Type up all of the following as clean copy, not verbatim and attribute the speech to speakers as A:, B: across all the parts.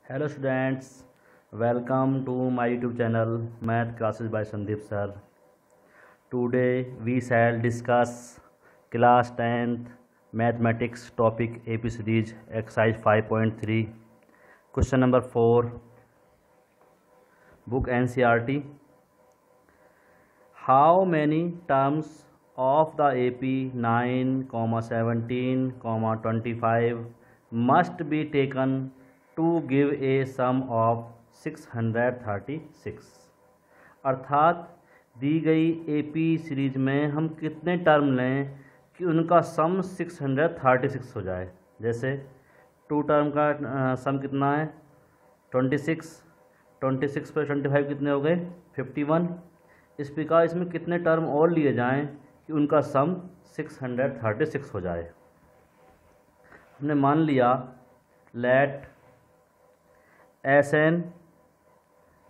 A: Hello students, welcome to my YouTube channel Math Classes by Sandeep Sir. Today we shall discuss class 10th mathematics topic AP series exercise 5.3 question number 4 book NCERT. How many terms of the AP 9, 17, 25 must be taken to give a sum of 636। अर्थात दी गई AP series में हम कितने term लें कि उनका सम 636 हो जाए। जैसे टू टर्म का सम कितना है 26 पर 25 कितने हो गए 51। इस प्रकार इसमें कितने टर्म और लिए जाएं कि उनका सम 636 हो जाए। हमने मान लिया let Sn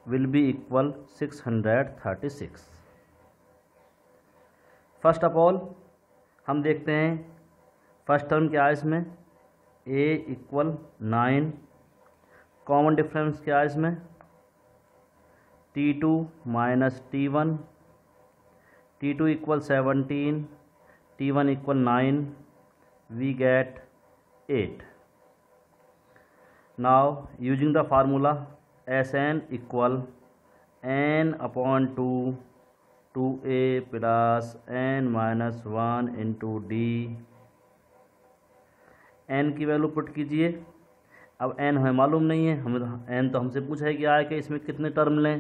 A: will be equal 636। First of all हम देखते हैं फर्स्ट टर्म क्या है इसमें a इक्वल 9, कॉमन डिफरेंस क्या है इसमें t2 minus t1, t2 equal 17, t1 equal 9, we get 8। Now using the formula Sn equal n upon 2 2a plus n minus 1 into d। n की वैल्यू पुट कीजिए। अब n हमें मालूम नहीं है, हमें n तो हमसे पूछा है कि आया कि इसमें कितने टर्म लें,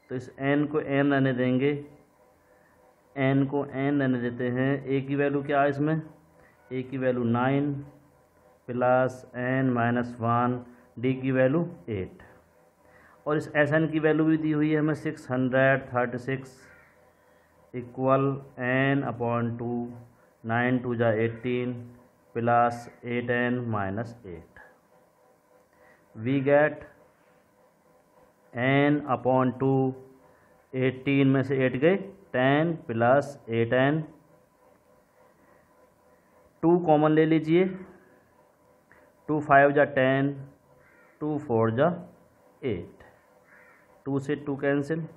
A: तो इस n को n रहने देंगे, n को n रहने देते हैं। a की वैल्यू क्या है इसमें a की value 9 plus n minus 1, D की वैल्यू 8 और इस Sn की वैल्यू भी दी हुई है हमें 636 इक्वल n अपॉन 2, 9 2 जा 18 plus 8n minus 8। We get n upon 2, 18 में से 8 गए 10 प्लस 8n, 2 कॉमन ले लीजिए, 2 5 जा 10, 2 4 जा 8, 2 से 2 कैंसिल,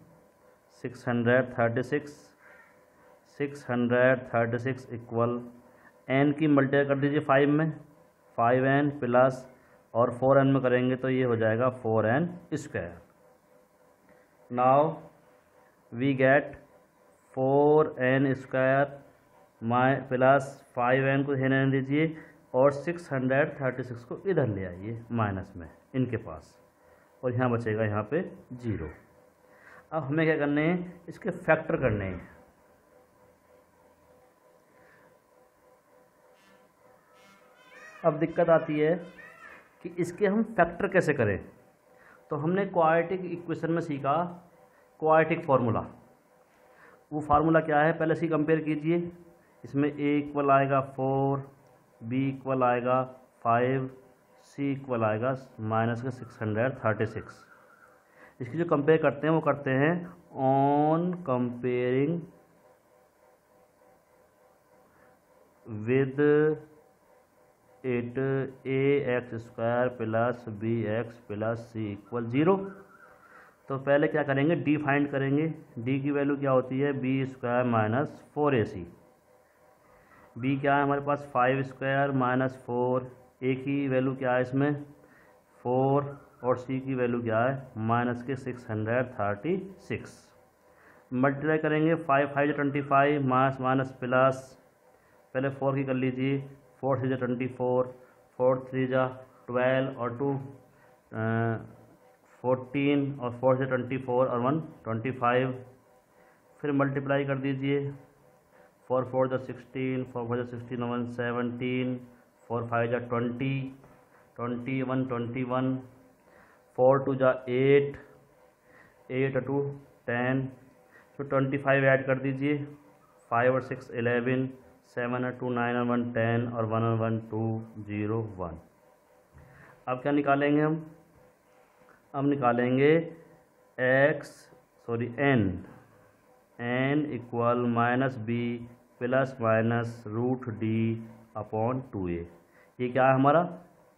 A: 636 इक्वल n की मल्टीप्लाई कर दीजिए 5 में, 5n प्लस और 4n में करेंगे तो ये हो जाएगा 4n square. Now we get 4n square plus 5n को रहने दीजिए और 636 को इधर ले आइए माइनस में इनके पास, और यहाँ बचेगा यहाँ पे 0। अब हमें क्या करने हैं, इसके फैक्टर करने हैं। अब दिक्कत आती है कि इसके हम फैक्टर कैसे करें। तो हमने क्वाड्रेटिक इक्वेशन में सीखा क्वाड्रेटिक फार्मूला। वो फार्मूला क्या है पहले से कंपेयर कीजिए। इसमें a इक्वल आएगा 4, b इक्वल आएगा 5, c इक्वल आएगा माइनस का 636। इसकी जो कंपेयर करते हैं वो करते हैं on comparing with it ax square plus bx plus c equal 0। तो पहले क्या करेंगे d फाइंड करेंगे। d की वैल्यू क्या होती है b square minus 4ac। b क्या है हमारे पास 5 स्क्वायर माइनस 4, a की वैल्यू क्या है इसमें 4 और c की वैल्यू क्या है माइनस के 636। मल्टीप्लाई करेंगे 5 5 25 माइनस प्लस, पहले 4 की कर लीजिए, 4 3 24, 4 3 जा 12 और 2 14 और 4 से 24 और 1 25। फिर मल्टीप्लाई कर दीजिए, 4 4 जा 16, 4 4 जा 16 1 17, 4 5 जा 20, 21 21, 4 2 जा 8, 8 2 10, तो 25 ऐड कर दीजिए, 5 और 6 11, 7 और 2 9 और 1 10 और 1 और 1 2 0 1। अब क्या निकालेंगे हम, अब निकालेंगे n equal minus B plus minus root D upon 2a। ये क्या है हमारा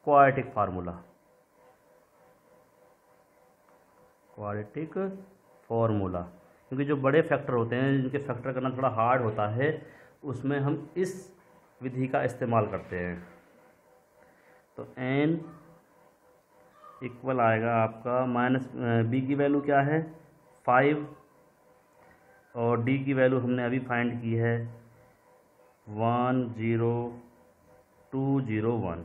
A: क्वाड्रेटिक फार्मूला। क्वाड्रेटिक फॉर्मूला, क्योंकि जो बड़े फैक्टर होते हैं जिनके फैक्टर करना थोड़ा हार्ड होता है उसमें हम इस विधि का इस्तेमाल करते हैं। तो n इक्वल आएगा आपका माइनस b की वैल्यू क्या है 5 और d की वैल्यू हमने अभी फाइंड की है 10201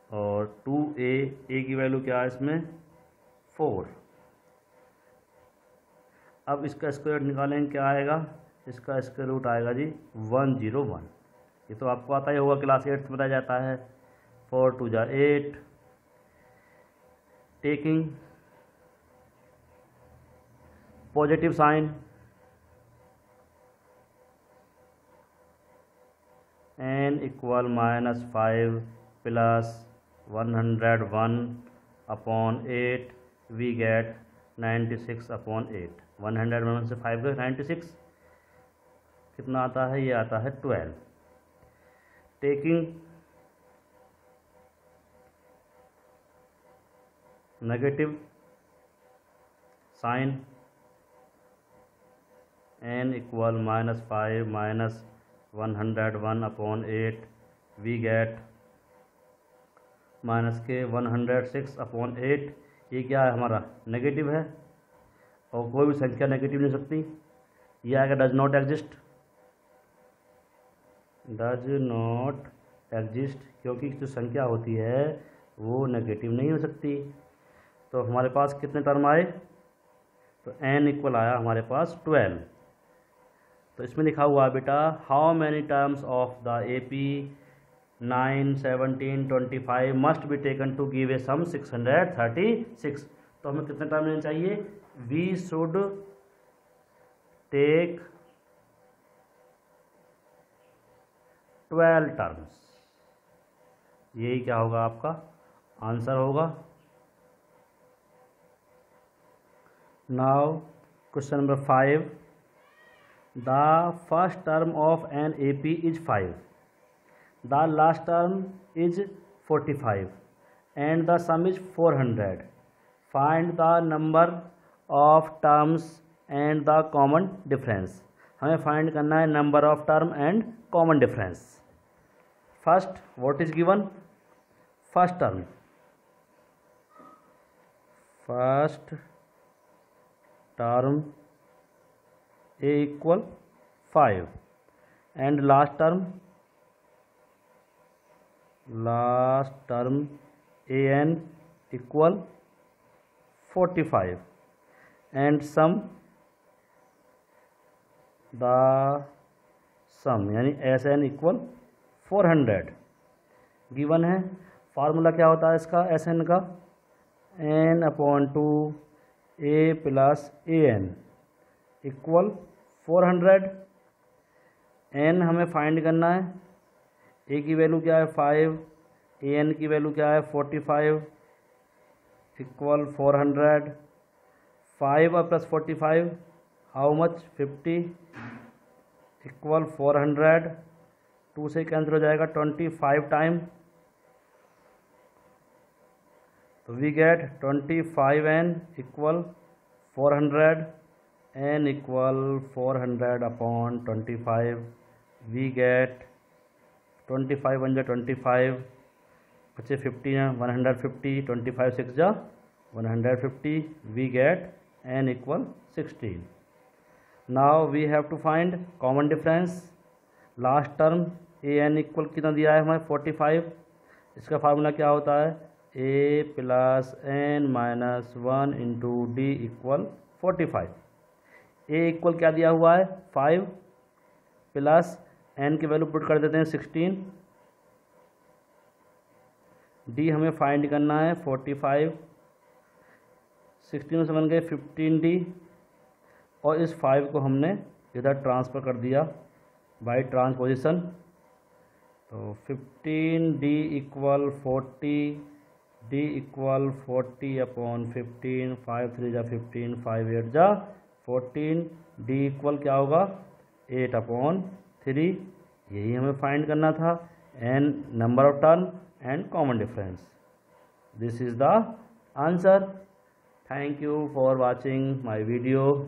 A: और 2a की वैल्यू क्या है इसमें 4। अब इसका स्क्वायर रूट निकालेंगे, क्या आएगा, इसका स्क्वायर रूट आएगा जी 101। ये तो आपको आता ही होगा, क्लास 8 से बताया जाता है। 4 2 जा 8, taking positive sign n equal -5 plus 101 upon 8 we get 96 upon 8। 101 से 5 गए 96, कितना आता है, ये आता है 12। Taking negative sign n equal -5 minus 101 upon 8 we get minus के 106 अपॉन 8। ये क्या है हमारा, नेगेटिव है और कोई भी संख्या नेगेटिव नहीं हो सकती। ये आएगा does not exist, does not exist, क्योंकि जो संख्या होती है वो नेगेटिव नहीं हो सकती। तो हमारे पास कितने टर्म आए, तो n इक्वल आया हमारे पास 12। तो इसमें लिखा हुआ बेटा how many terms of the AP 9 17 25 must be taken to give a sum 636। तो हमें कितने टर्म लेने चाहिए, वी शुड टेक 12 टर्म्स। यही क्या होगा, आपका आंसर होगा। Now question number 5, the first term of an AP is 5, the last term is 45 and the sum is 400. Find the number of terms and the common difference. हमें find करना है number of term and common difference. First what is given, first term, first term a equal 5 and last term an equal 45 and sum the sum यानी Sn equal 400 given है। Formula क्या होता है इसका, Sn का n/2 a plus an equal 400। n हमें find करना है, a की वैल्यू क्या है 5, an की वैल्यू क्या है 45 इक्वल 400। 5 और प्लस 45 हाउ मच 50 इक्वल 400। 2 से कैंसिल हो जाएगा 25 टाइम, तो we get 25n equal 400। n equal 400 upon 25, we get 25 1 जा 25 बचे 50 हैं 150, 25 6 जा 150, we get n equal 16। Now we have to find common difference. Last term an equal कितना दिया है हमें 45, इसका फार्मूला क्या होता है a plus n minus 1 into D equal 45। a equal क्या दिया हुआ है 5 प्लस n की वैल्यू पुट कर देते हैं 16, d हमें फाइंड करना है 45, 16 से बन गए 15d और इस 5 को हमने इधर ट्रांसफ़र कर दिया बाई ट्रांसपोजिशन। तो 15d equal 40, d equal 40 upon 15, 5 3 जा 15, 5 8 जा 14, d इक्वल क्या होगा 8 अपॉन 3। यही हमें फाइंड करना था, an number of term and common difference. This is the answer. Thank you for watching my video.